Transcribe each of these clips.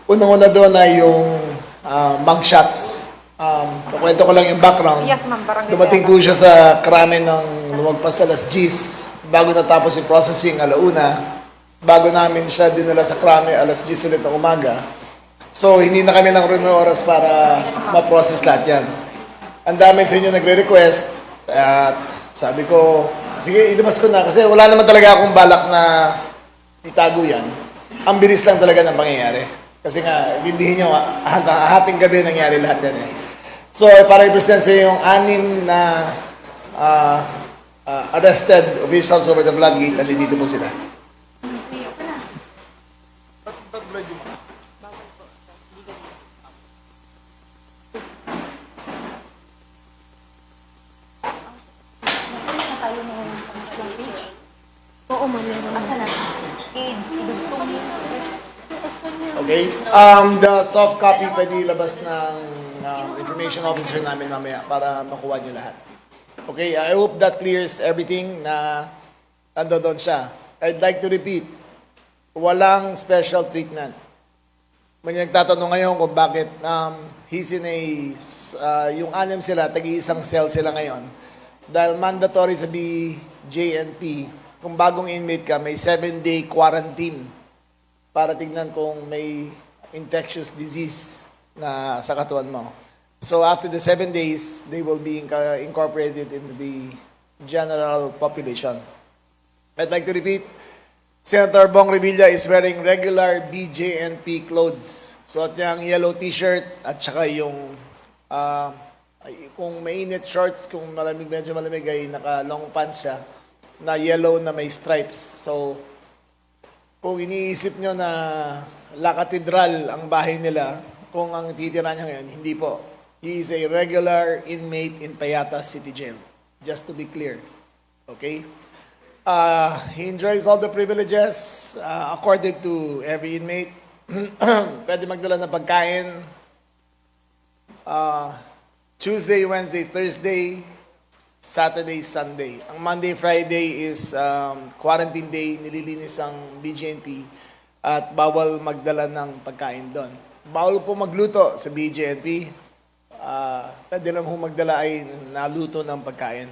Unang-una doon ay yung mugshots. Kakwento ko lang yung background. Yes, ma'am. Barangay Dumating po siya sa krame ng lumagpas sa alas 10, bago natapos yung processing alauna, bago namin siya dinala sa krame alas 10 ulit ng umaga. So, hindi na kami ng oras para ma-process lahat yan. Ang dami sa inyo nagre-request at sabi ko, sige, ilabas ko na kasi wala naman talaga akong balak na itago yan. Ang bilis lang talaga ng pangyayari. Kasi nga, dindihin nyo, hating gabi nangyari lahat yan eh. So, para i-present sa yung 6 na arrested officials over the floodgate, nandito po sila. Oo, man. Asa na? Idugtong mo. Okay? The soft copy pwede ilabas ng information officer namin mamaya para makuha nyo lahat. Okay? I hope that clears everything na nandoon siya. I'd like to repeat, walang special treatment. May nagtatanong ngayon kung bakit he's in a, yung 6 sila, tagi-isang cell sila ngayon. Dahil mandatory sa BJNP, kung bagong inmate ka, may 7-day quarantine para tignan kung may infectious disease na sa katawan mo. So after the 7 days, they will be incorporated into the general population. I'd like to repeat, Senator Bong Revilla is wearing regular BJNP clothes. Suot niya ang yellow t-shirt at saka yung kung mainit shorts, kung malamig, medyo malamig ay naka long pants siya na yellow na may stripes. So, kung iniisip nyo na La Catedral ang bahay nila, kung ang titira niya ngayon, hindi po. He is a regular inmate in Payatas City Jail. Just to be clear. Okay? He enjoys all the privileges accorded to every inmate. Pwede magdala ng pagkain. Tuesday, Wednesday, Thursday, Saturday, Sunday. Ang Monday, Friday is quarantine day, nililinis ang BJNP at bawal magdala ng pagkain doon. Bawal po magluto sa BJNP. Pwede lang po magdala ay naluto ng pagkain.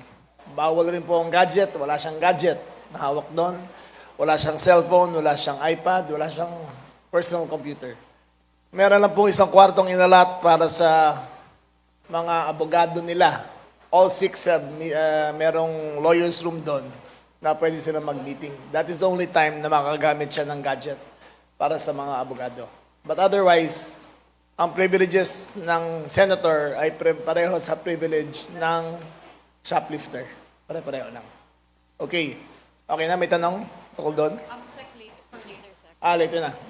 Bawal rin po ang gadget, wala siyang gadget na hawak doon. Wala siyang cellphone, wala siyang iPad, wala siyang personal computer. Meron lang po isang kwartong inalat para sa mga abogado nila. All 6 have merong lawyer's room doon na pwede sila mag-meeting. That is the only time na makagamit siya ng gadget para sa mga abogado. But otherwise, ang privileges ng senator ay pareho sa privilege ng shoplifter. Pare-pareho lang. Okay. Okay na, may tanong tungkol doon? Sec, later, for later, sec. Later na. Okay.